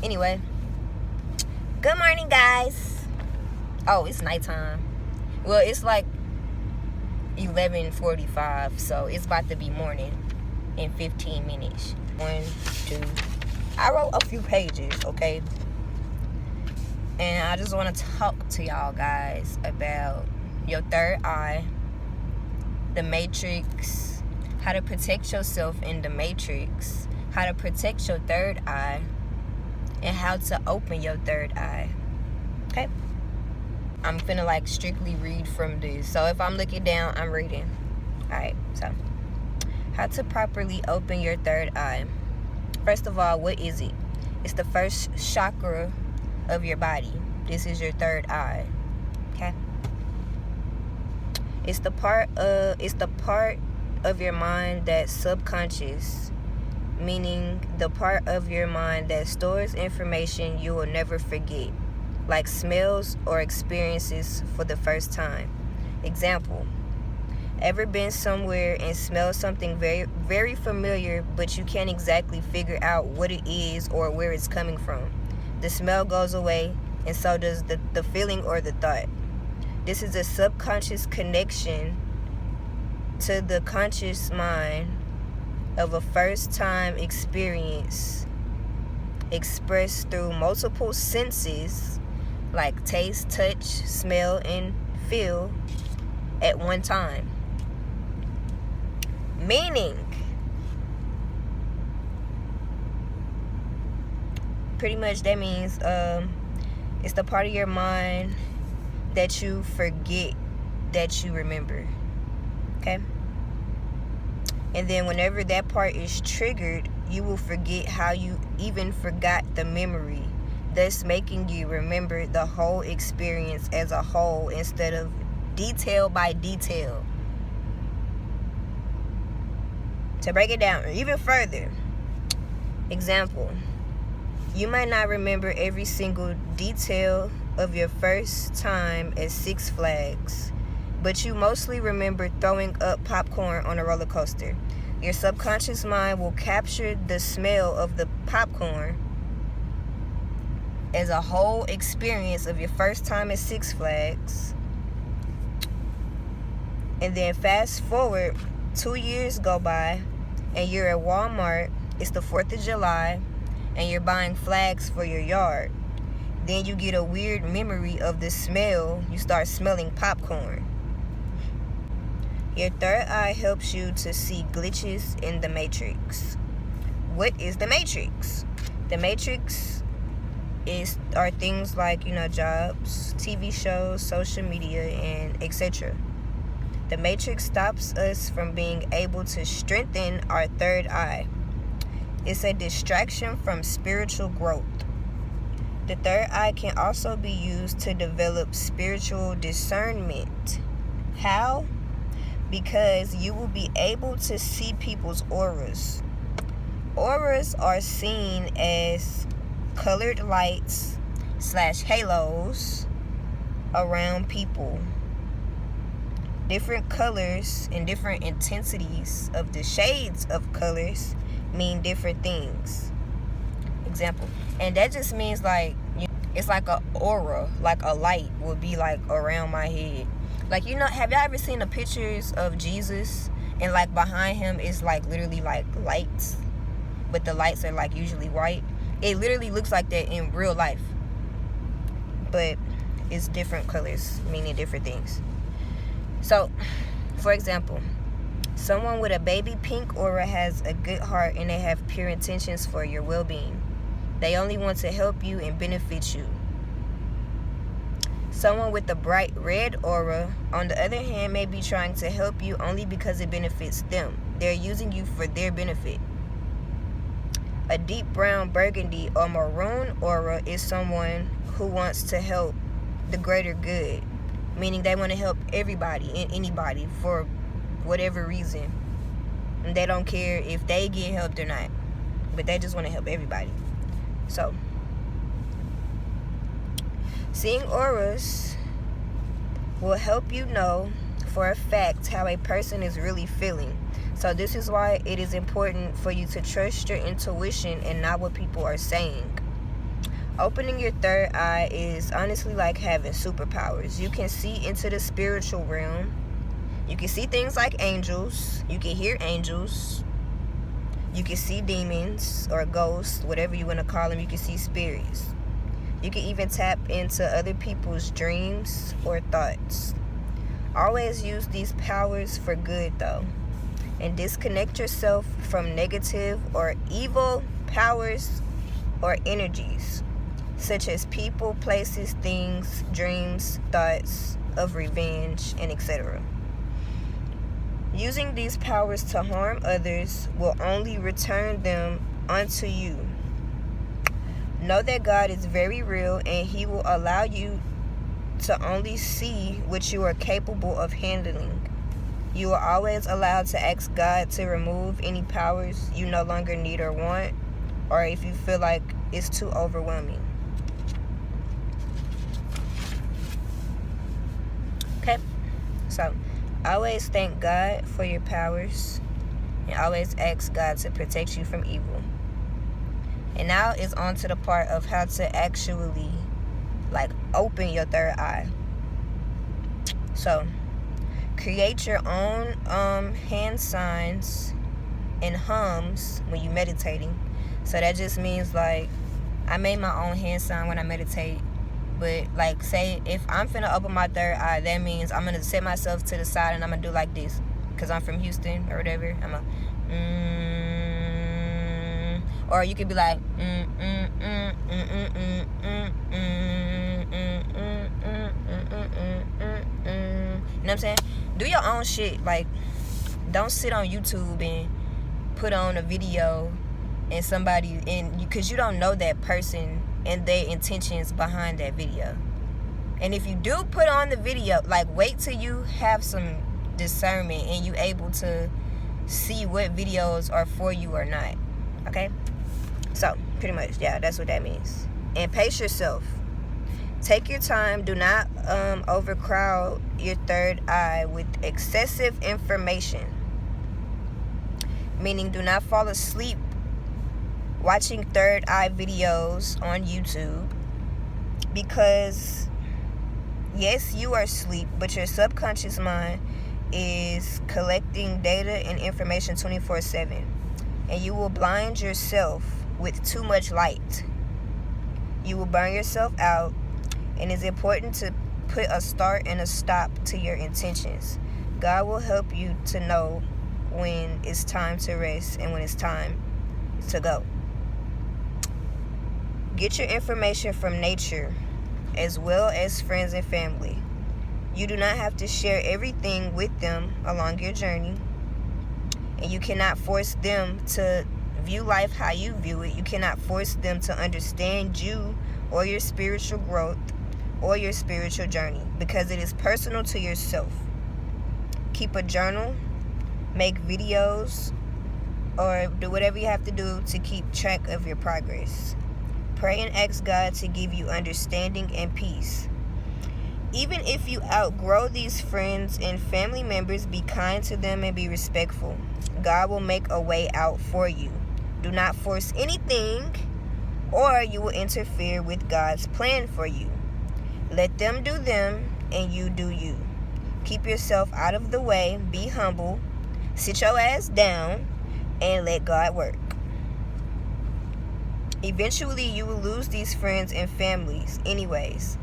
Anyway, good morning, guys. Oh, it's nighttime. Well, it's like 11:45, so it's about to be morning in 15 minutes. 1, 2. I wrote a few pages, okay? And I just want to talk to y'all guys about your third eye, the matrix, how to protect yourself in the matrix, how to protect your third eye, and how to open your third eye. Okay? I'm finna like strictly read from this. So if I'm looking down, I'm reading. Alright, so how to properly open your third eye. First of all, what is it? It's the first chakra of your body. This is your third eye. Okay? It's the part of your mind that's subconscious, meaning the part of your mind that stores information you will never forget, like smells or experiences for the first time. Example: ever been somewhere and smelled something very, very familiar, but you can't exactly figure out what it is or where it's coming from? The smell goes away, and so does the feeling or the thought. This is a subconscious connection to the conscious mind of a first-time experience expressed through multiple senses like taste, touch, smell, and feel at one time. Meaning, pretty much that means it's the part of your mind that you forget that you remember. Okay? And then whenever that part is triggered, you will forget how you even forgot the memory, thus making you remember the whole experience as a whole instead of detail by detail. To break it down even further, example: you might not remember every single detail of your first time at Six Flags, but you mostly remember throwing up popcorn on a roller coaster. Your subconscious mind will capture the smell of the popcorn as a whole experience of your first time at Six Flags. And then fast forward 2 years go by and you're at Walmart. It's the 4th of July and you're buying flags for your yard. Then you get a weird memory of the smell. You start smelling popcorn. Your third eye helps you to see glitches in the matrix. What is the matrix? The matrix are things like, jobs, TV shows, social media, and etc. The matrix stops us from being able to strengthen our third eye. It's a distraction from spiritual growth. The third eye can also be used to develop spiritual discernment. How? Because you will be able to see people's auras. Auras are seen as colored lights / halos around people. Different colors and different intensities of the shades of colors mean different things. Example. And that just means like, it's like a aura, like a light would be like around my head. Like, have y'all ever seen the pictures of Jesus and like behind him is like literally like lights, but the lights are like usually white? It literally looks like that in real life, but it's different colors meaning different things. So, for example, someone with a baby pink aura has a good heart and they have pure intentions for your well-being. They only want to help you and benefit you. Someone with a bright red aura, on the other hand, may be trying to help you only because it benefits them. They're using you for their benefit. A deep brown, burgundy, or maroon aura is someone who wants to help the greater good, meaning they want to help everybody and anybody for whatever reason. And they don't care if they get helped or not, but they just want to help everybody. So, seeing auras will help you know for a fact how a person is really feeling. So this is why it is important for you to trust your intuition and not what people are saying. Opening your third eye is honestly like having superpowers. You can see into the spiritual realm. You can see things like angels. You can hear angels. You can see demons or ghosts, whatever you want to call them. You can see spirits. You can even tap into other people's dreams or thoughts. Always use these powers for good, though. And disconnect yourself from negative or evil powers or energies, such as people, places, things, dreams, thoughts of revenge, and etc. Using these powers to harm others will only return them unto you. Know that God is very real, and He will allow you to only see what you are capable of handling. You are always allowed to ask God to remove any powers you no longer need or want, or if you feel like it's too overwhelming. Okay, so always thank God for your powers, and always ask God to protect you from evil. And now it's on to the part of how to actually open your third eye. So create your own hand signs and hums when you're meditating. So that just means I made my own hand sign when I meditate. But say if I'm finna open my third eye, that means I'm gonna set myself to the side and I'm gonna do like this, cause I'm from Houston or whatever. I'm a or you could be like you know what I'm saying? Do your own shit. Don't sit on YouTube and put on a video and somebody, and because you don't know that person and their intentions behind that video. And if you do put on the video, wait till you have some discernment and you able to see what videos are for you or not. Okay? So, pretty much, yeah, that's what that means. And pace yourself. Take your time. Do not overcrowd your third eye with excessive information. Meaning, do not fall asleep watching third eye videos on YouTube, because yes, you are asleep, but your subconscious mind is collecting data and information 24/7, and you will blind yourself with too much light. You will burn yourself out, and it's important to put a start and a stop to your intentions. God will help you to know when it's time to rest and when it's time to go. Get your information from nature as well as friends and family. You do not have to share everything with them along your journey, and you cannot force them to view life how you view it. You cannot force them to understand you or your spiritual growth or your spiritual journey, because it is personal to yourself. Keep a journal, make videos, or do whatever you have to do to keep track of your progress. Pray and ask God to give you understanding and peace. Even if you outgrow these friends and family members, be kind to them and be respectful. God will make a way out for you. Do not force anything, or you will interfere with God's plan for you. Let them do them and you do you. Keep yourself out of the way. Be humble. Sit your ass down and let God work. Eventually, you will lose these friends and families anyways.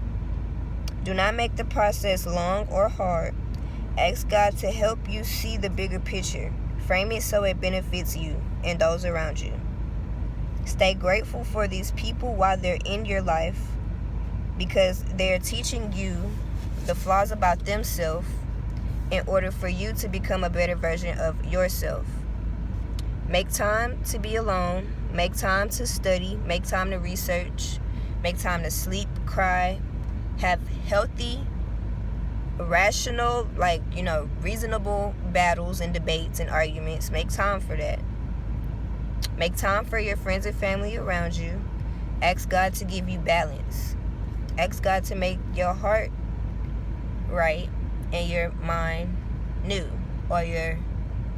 Do not make the process long or hard. Ask God to help you see the bigger picture. Frame it so it benefits you and those around you. Stay grateful for these people while they're in your life, because they're teaching you the flaws about themselves in order for you to become a better version of yourself. Make time to be alone. Make time to study. Make time to research. Make time to sleep, cry. Have healthy, rational, reasonable battles and debates and arguments. Make time for that. Make time for your friends and family around you. Ask God to give you balance. Ask God to make your heart right and your mind new, or your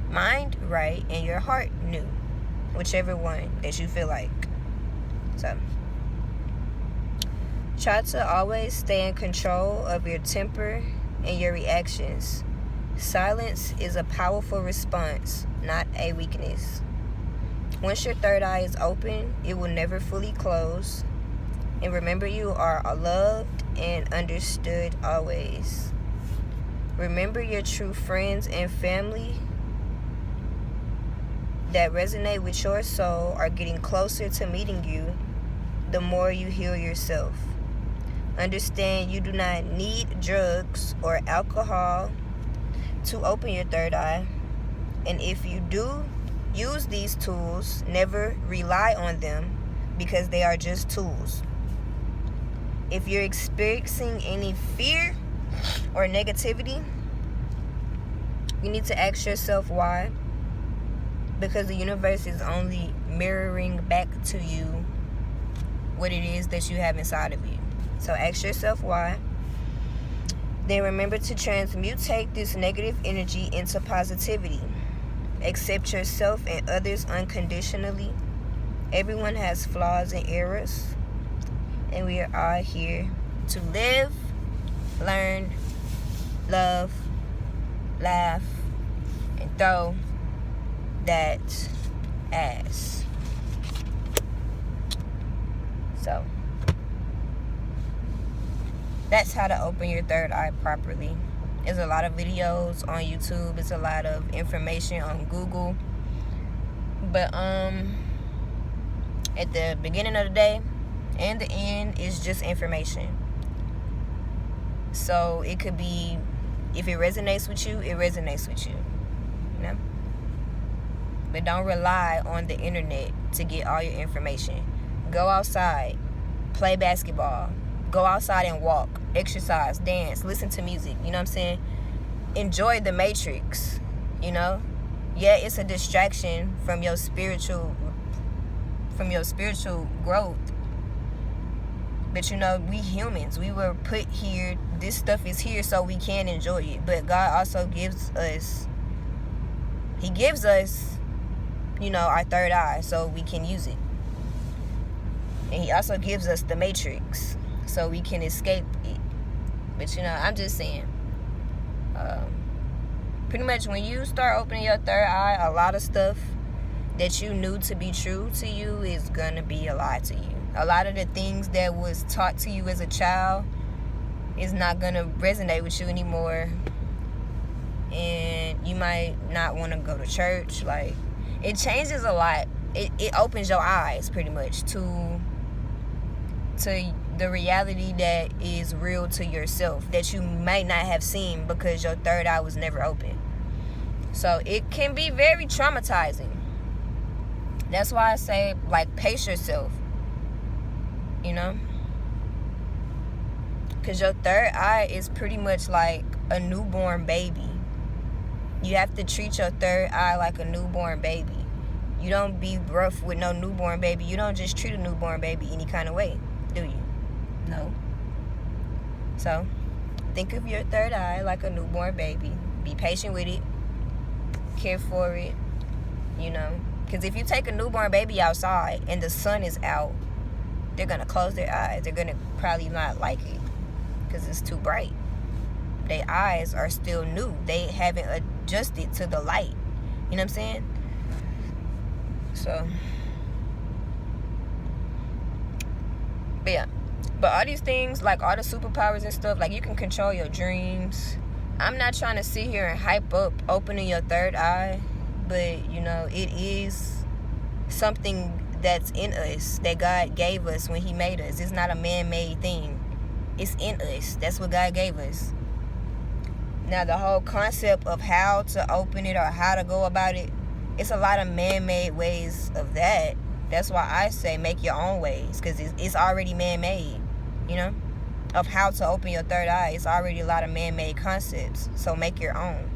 mind right and your heart new, whichever one that you feel like. So Try to always stay in control of your temper and your reactions. Silence is a powerful response, not a weakness. Once your third eye is open, it will never fully close. And remember, you are loved and understood always. Remember, your true friends and family that resonate with your soul are getting closer to meeting you the more you heal yourself. Understand, you do not need drugs or alcohol to open your third eye. And if you do use these tools, never rely on them because they are just tools. If you're experiencing any fear or negativity, you need to ask yourself why. Because the universe is only mirroring back to you what it is that you have inside of you. So ask yourself why. Then remember to transmutate this negative energy into positivity. Accept yourself and others unconditionally. Everyone has flaws and errors. And we are all here to live, learn, love, laugh, and throw that ass. So that's how to open your third eye properly. There's a lot of videos on YouTube. It's a lot of information on Google. But at the beginning of the day and the end is just information. So it could be, if it resonates with you, it resonates with you. You know? But don't rely on the internet to get all your information. Go outside, play basketball, go outside and walk, exercise, dance, listen to music, you know what I'm saying? Enjoy the matrix, you know? Yeah, it's a distraction from your spiritual growth. But you know, we humans, we were put here, this stuff is here so we can enjoy it. But God also gives us, He gives us, you know, our third eye so we can use it. And He also gives us the matrix so we can escape it. But you know, I'm just saying, pretty much when you start opening your third eye, a lot of stuff that you knew to be true to you is gonna be a lie to you. A lot of the things that was taught to you as a child is not gonna resonate with you anymore. And you might not want to go to church. Like, it changes a lot. It opens your eyes pretty much to the reality that is real to yourself that you might not have seen because your third eye was never open. So it can be very traumatizing. That's why I say, like, pace yourself, you know? Because your third eye is pretty much like a newborn baby. You have to treat your third eye like a newborn baby. You don't be rough with no newborn baby. You don't just treat a newborn baby any kind of way, do you? No. So, think of your third eye like a newborn baby. Be patient with it. Care for it. You know? Because if you take a newborn baby outside and the sun is out, they're going to close their eyes. They're going to probably not like it because it's too bright. Their eyes are still new. They haven't adjusted to the light. You know what I'm saying? So, but yeah. But all these things, like all the superpowers and stuff, like you can control your dreams. I'm not trying to sit here and hype up opening your third eye, but you know, it is something that's in us that God gave us when He made us. It's not a man-made thing. It's in us. That's what God gave us. Now, the whole concept of how to open it or how to go about it, it's a lot of man-made ways of that. That's why I say make your own ways, because it's already man-made, you know, of how to open your third eye. It's already a lot of man-made concepts, so make your own.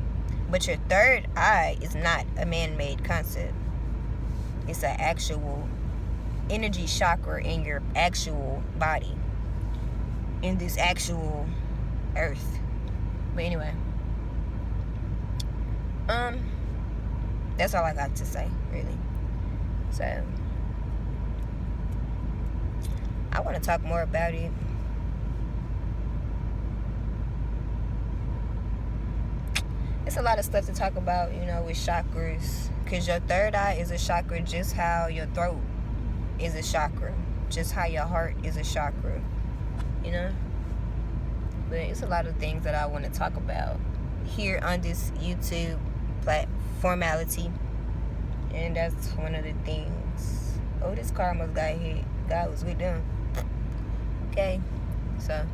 But your third eye is not a man-made concept. It's an actual energy chakra in your actual body, in this actual earth. But anyway, that's all I got to say, really. So I want to talk more about it, it's a lot of stuff to talk about, you know, with chakras. Because your third eye is a chakra just how your throat is a chakra. Just how your heart is a chakra. You know? But it's a lot of things that I want to talk about here on this YouTube platformality. And that's one of the things. Oh, this car almost got hit. God was with them. Okay. So.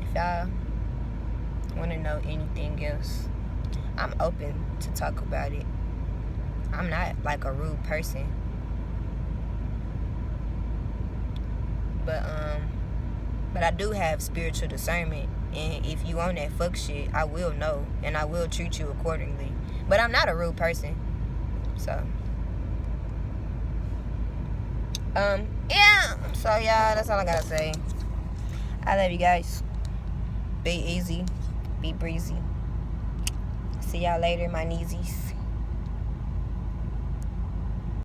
If y'all want to know anything else, I'm open to talk about it. I'm not like a rude person, but I do have spiritual discernment, and if you on that fuck shit, I will know and I will treat you accordingly. But I'm not a rude person, so yeah. So y'all, that's all I gotta say. I love you guys. Be easy, be breezy. See y'all later, my kneesies.